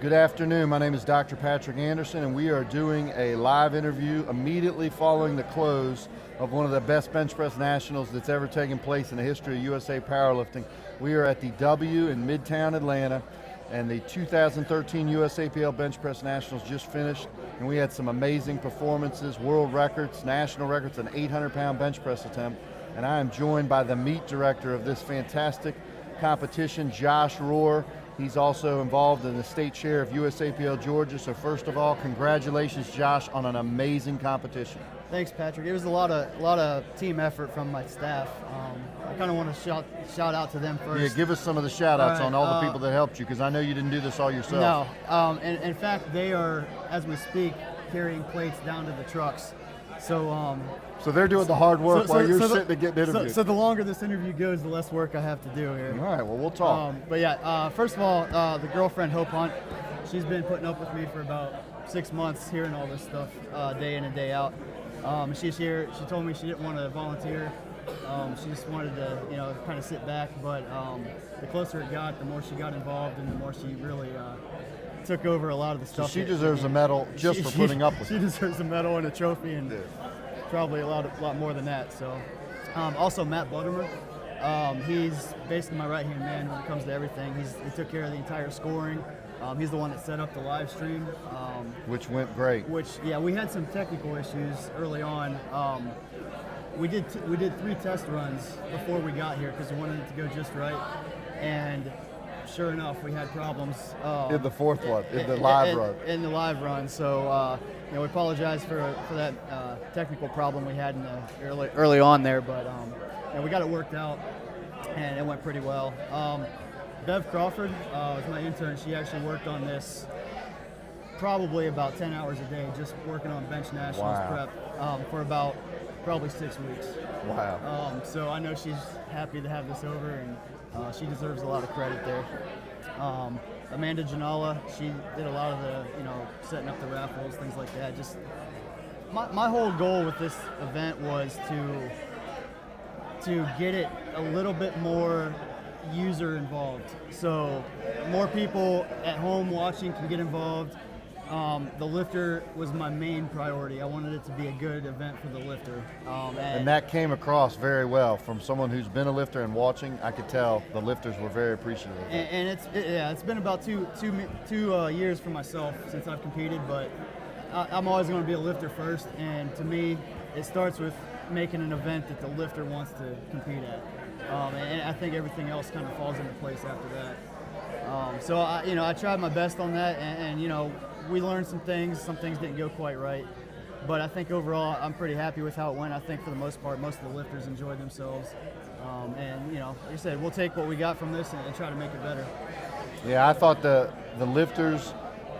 Good afternoon. My name is Dr. Patrick Anderson, and we are doing a live interview immediately following the close of one of the best bench press nationals that's ever taken place in the history of USA powerlifting. We are at the W in Midtown Atlanta, and the 2013 USAPL bench press nationals just finished, and we had some amazing performances, world records, national records, an 800-pound bench press attempt, and I am joined by the meet director of this fantastic competition, Josh Rohr. He's also involved in the state chair of USAPL Georgia. So first of all, congratulations, Josh, on an amazing competition. Thanks, Patrick. It was a lot of team effort from my staff. I kind of want to shout out to them first. Yeah, give us some of the shout outs All right, on all the people that helped you, because I know you didn't do this all yourself. No, and in fact, they are, as we speak, carrying plates down to the trucks. So they're doing the hard work while you're sitting to get interviewed. So the longer this interview goes, the less work I have to do here. All right, well, we'll talk. But yeah, first of all, the girlfriend, Hope Hunt, she's been putting up with me for about 6 months, hearing all this stuff day in and day out. She's here. She told me she didn't want to volunteer. She just wanted to, kind of sit back. But the closer it got, the more she got involved, and the more she really took over a lot of the stuff. So she deserves a medal just for putting up with it. She deserves a medal and a trophy, and probably a lot more than that. So, also Matt Buttermer, he's basically my right-hand man when it comes to everything. He took care of the entire scoring. He's the one that set up the live stream, which went great. We had some technical issues early on. We did 3 test runs before we got here because we wanted it to go just right, and sure enough, we had problems in the fourth one, in the live run. In the live run, so we apologize for that technical problem we had in the early on there, but we got it worked out, and it went pretty well. Bev Crawford was my intern. She actually worked on this probably about 10 hours a day, just working on bench nationals prep for about probably 6 weeks. Wow. So I know she's happy to have this over, and she deserves a lot of credit there. Amanda Janala, she did a lot of the, setting up the raffles, things like that. Just my whole goal with this event was to get it a little bit more user involved, so more people at home watching can get involved. The lifter was my main priority. I wanted it to be a good event for the lifter. And that came across very well from someone who's been a lifter and watching. I could tell the lifters were very appreciative of it. And it's been about two years for myself since I've competed, but I'm always going to be a lifter first, and to me, it starts with making an event that the lifter wants to compete at. And I think everything else kind of falls into place after that. So I tried my best on that, and we learned some things didn't go quite right, but I think overall I'm pretty happy with how it went. I think for the most part, most of the lifters enjoyed themselves, and like I said, we'll take what we got from this and try to make it better. Yeah, I thought the lifters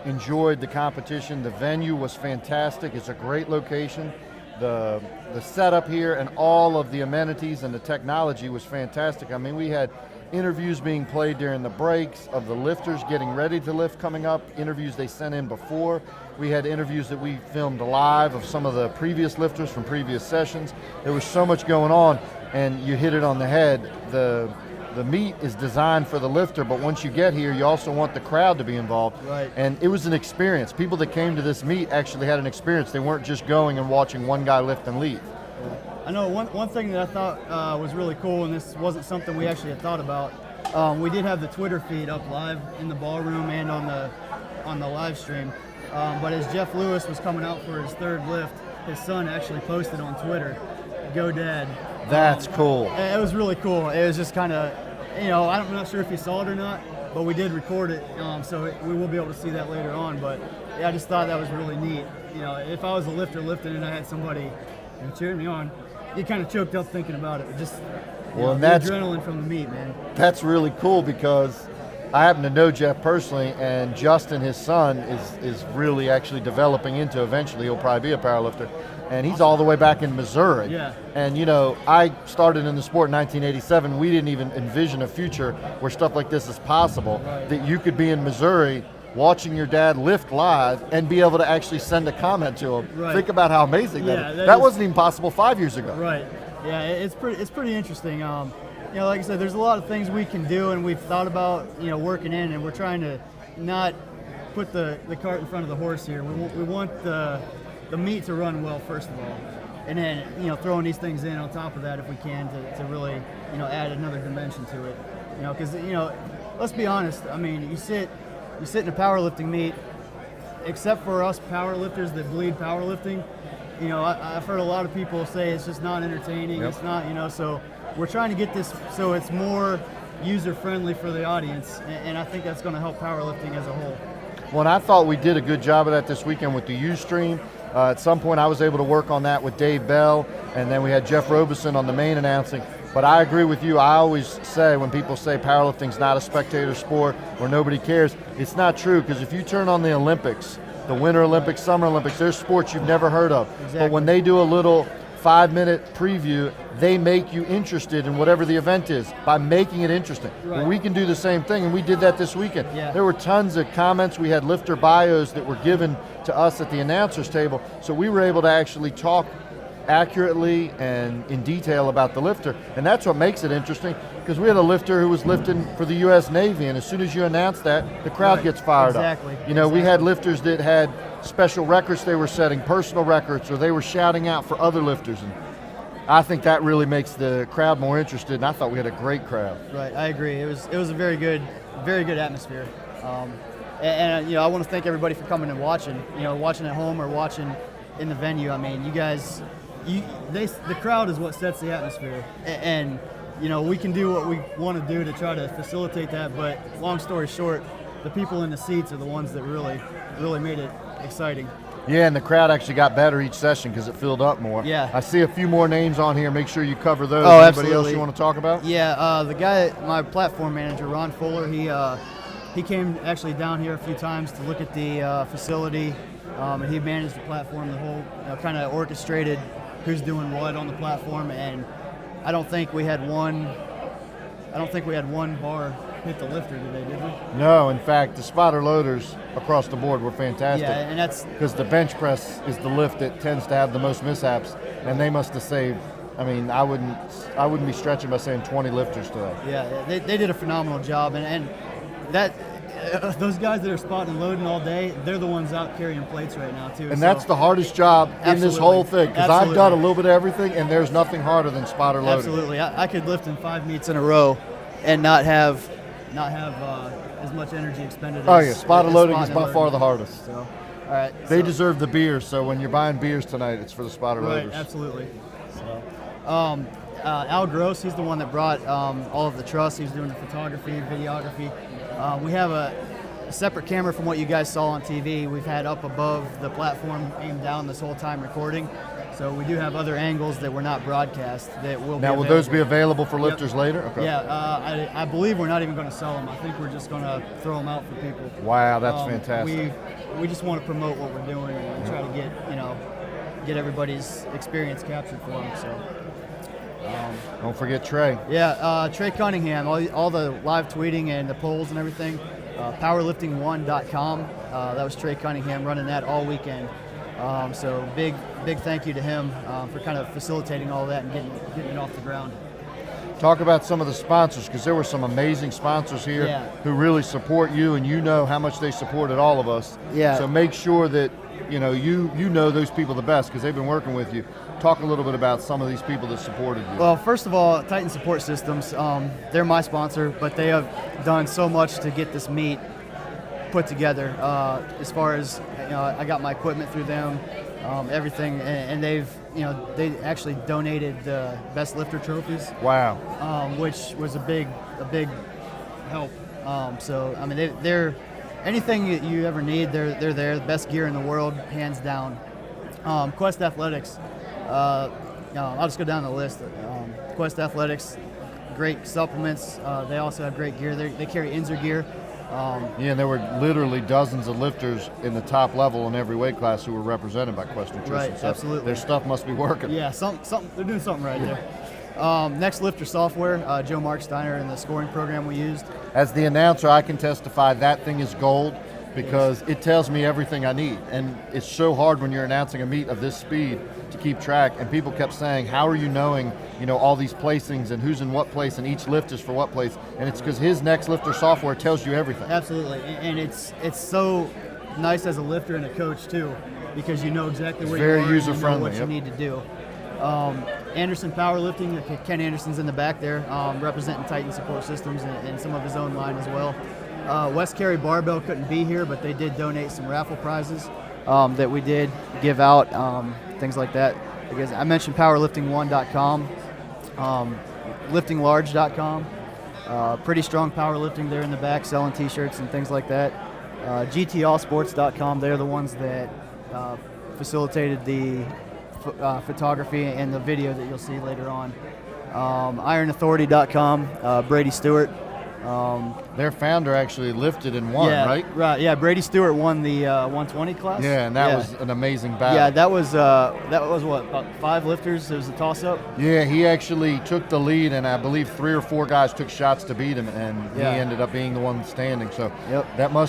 enjoyed the competition. The venue was fantastic. It's a great location. The setup here and all of the amenities and the technology was fantastic. I mean, we had interviews being played during the breaks of the lifters getting ready to lift coming up, interviews they sent in before. We had interviews that we filmed live of some of the previous lifters from previous sessions. There was so much going on, and you hit it on the head. The meet is designed for the lifter, but once you get here, you also want the crowd to be involved. Right. And it was an experience. People that came to this meet actually had an experience. They weren't just going and watching one guy lift and leave. I know one thing that I thought was really cool, and this wasn't something we actually had thought about. We did have the Twitter feed up live in the ballroom and on the live stream. But as Jeff Lewis was coming out for his 3rd lift, his son actually posted on Twitter, "Go Dad." That's cool. It was really cool. It was just kind of, I'm not sure if he saw it or not, but we did record it, so we will be able to see that later on. But yeah, I just thought that was really neat. If I was a lifter lifting and I had somebody cheering me on, get kind of choked up thinking about it. Just well, the adrenaline from the meet, man. That's really cool, because I happen to know Jeff personally, and Justin, his son, is really actually developing into, eventually he'll probably be a powerlifter, and he's all the way back in Missouri. Yeah. And I started in the sport in 1987. We didn't even envision a future where stuff like this is possible, right, that you could be in Missouri watching your dad lift live and be able to actually send a comment to him. Right. Think about how amazing that is. that That is, wasn't even possible 5 years ago. Right. Yeah, it's pretty interesting. Like I said, there's a lot of things we can do, and we've thought about working in, and we're trying to not put the cart in front of the horse here. We want the meet to run well first of all, and then throwing these things in on top of that if we can to really add another dimension to it. Because let's be honest. I mean, you sit in a powerlifting meet, except for us powerlifters that bleed powerlifting. I've heard a lot of people say it's just not entertaining. Yep. It's not, so we're trying to get this so it's more user-friendly for the audience, and I think that's going to help powerlifting as a whole. Well, and I thought we did a good job of that this weekend with the Ustream. At some point I was able to work on that with Dave Bell, and then we had Jeff Robeson on the main announcing. But I agree with you. I always say when people say powerlifting's not a spectator sport or nobody cares, it's not true, because if you turn on the Olympics, the Winter Olympics, Summer Olympics, there's sports you've never heard of. Exactly. But when they do a little 5-minute preview, they make you interested in whatever the event is by making it interesting. Right. Well, we can do the same thing, and we did that this weekend. Yeah. There were tons of comments. We had lifter bios that were given to us at the announcers table, so we were able to actually talk accurately and in detail about the lifter, and that's what makes it interesting, because we had a lifter who was lifting for the U.S. Navy, and as soon as you announce that, the crowd Right. gets fired Exactly. up. We had lifters that had special records they were setting, personal records, or they were shouting out for other lifters, and I think that really makes the crowd more interested, and I thought we had a great crowd. Right, I agree. It was a very good atmosphere, and I want to thank everybody for coming and watching. Watching at home or watching in the venue. I mean, you guys. The crowd is what sets the atmosphere, and we can do what we want to do to try to facilitate that. But long story short, the people in the seats are the ones that really made it exciting. Yeah, and the crowd actually got better each session because it filled up more. Yeah. I see a few more names on here. Make sure you cover those. Oh, Anybody absolutely. else you want to talk about? Yeah, the guy, my platform manager, Ron Fuller, he came actually down here a few times to look at the facility, and he managed the platform, the whole kind of orchestrated who's doing what on the platform, and I don't think we had one bar hit the lifter today, did we? No, in fact, the spotter loaders across the board were fantastic. Yeah, and that's because the bench press is the lift that tends to have the most mishaps, and they must have saved. I mean, I wouldn't be stretching by saying 20 lifters today. Yeah, they did a phenomenal job, and that those guys that are spotting and loading all day, they're the ones out carrying plates right now too. And that's the hardest job in this whole thing, because I've done a little bit of everything, and there's nothing harder than spotter loading. Absolutely, I could lift in 5 meets in a row and not have as much energy expended. Oh yeah, spotter loading is by far the hardest. So, all right, they deserve the beers. So when you're buying beers tonight, it's for the spotter loaders. Right, absolutely. So, Al Gross, he's the one that brought all of the truss. He's doing the photography, videography. We have a separate camera from what you guys saw on TV. We've had up above the platform, aimed down this whole time recording. So we do have other angles that were not broadcast that will be Now, will those be available for lifters later? Okay. Yeah, I believe we're not even going to sell them. I think we're just going to throw them out for people. Wow, that's fantastic. We just want to promote what we're doing and try to get everybody's experience captured for them. So. Don't forget Trey. Yeah, Trey Cunningham, all the live tweeting and the polls and everything. Powerlifting1.com. That was Trey Cunningham running that all weekend. So big thank you to him for kind of facilitating all that and getting it off the ground. Talk about some of the sponsors, because there were some amazing sponsors here who really support you, and you know how much they supported all of us. Yeah. So make sure that you know those people the best, because they've been working with you. Talk a little bit about some of these people that supported you. Well, first of all, Titan Support Systems, they're my sponsor, but they have done so much to get this meet put together. As far as I got my equipment through them, everything, and they actually donated the best lifter trophies. Wow. Which was a big help. So I mean, they're anything that you ever need, they're there. The best gear in the world, hands down. Quest Athletics. I'll just go down the list. Quest Athletics, great supplements. They also have great gear. They carry Inzer gear. And there were literally dozens of lifters in the top level in every weight class who were represented by Quest Nutrition. Right, so absolutely. Their stuff must be working. Yeah, they're doing something right there. Next Lifter Software, Joe Marksteiner and the scoring program we used. As the announcer, I can testify that thing is gold, because it tells me everything I need. And it's so hard when you're announcing a meet of this speed to keep track. And people kept saying, how are you knowing, all these placings and who's in what place and each lift is for what place? And it's because his Next Lifter software tells you everything. Absolutely, and it's so nice as a lifter and a coach too, because you know exactly where very you are, user-friendly, and you know what you need to do. Anderson Powerlifting, Ken Anderson's in the back there, representing Titan Support Systems and some of his own line as well. West Cary Barbell couldn't be here, but they did donate some raffle prizes that we did give out, things like that. Because I mentioned powerlifting1.com, liftinglarge.com. Pretty strong powerlifting there in the back, selling t-shirts and things like that. GTallsports.com, they're the ones that facilitated the photography and the video that you'll see later on. IronAuthority.com, Brady Stewart. Their founder actually lifted and won, right? Right. Yeah, Brady Stewart won the 120 class. Yeah, and that was an amazing battle. Yeah, that was what, about 5 lifters. It was a toss-up. Yeah, he actually took the lead, and I believe 3 or 4 guys took shots to beat him, and he ended up being the one standing. So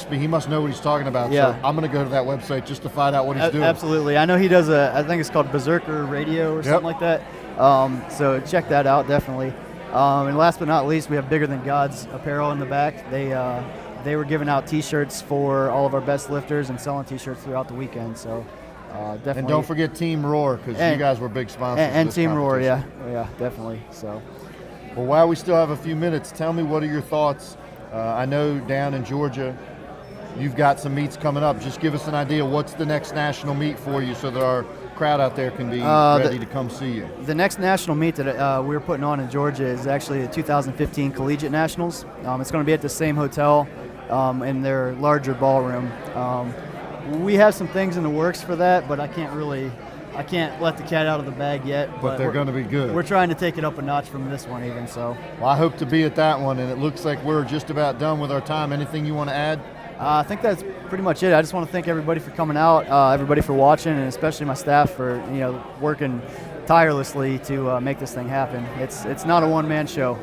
he must know what he's talking about. Yeah. So I'm going to go to that website just to find out what he's doing. Absolutely. I know he does I think it's called Berserker Radio or something like that. So check that out, definitely. And last but not least, we have Bigger Than Gods apparel in the back. They were giving out T-shirts for all of our best lifters and selling T-shirts throughout the weekend. So definitely. And don't forget Team Rohr, because you guys were big sponsors. And Team Rohr, yeah, definitely. So. Well, while we still have a few minutes, tell me, what are your thoughts? I know down in Georgia, you've got some meets coming up. Just give us an idea. What's the next national meet for you, so that our crowd out there can be ready to come see you? The next national meet that we're putting on in Georgia is actually the 2015 Collegiate Nationals. It's going to be at the same hotel in their larger ballroom. We have some things in the works for that, but I can't let the cat out of the bag yet. But they're going to be good. We're trying to take it up a notch from this one even. So. Well, I hope to be at that one, and it looks like we're just about done with our time. Anything you want to add? I think that's pretty much it. I just want to thank everybody for coming out, everybody for watching, and especially my staff for working tirelessly to make this thing happen. It's not a one-man show.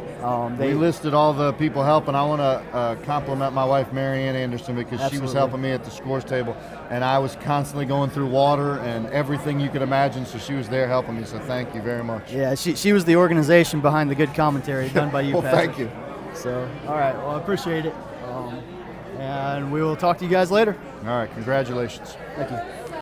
We listed all the people helping. I want to compliment my wife, Mary Ann Anderson, because she was helping me at the scores table, and I was constantly going through water and everything you could imagine, so she was there helping me, so thank you very much. Yeah, she was the organization behind the good commentary done by you, well, Patrick. thank you. So, all right, well, I appreciate it. And we will talk to you guys later. All right, congratulations. Thank you.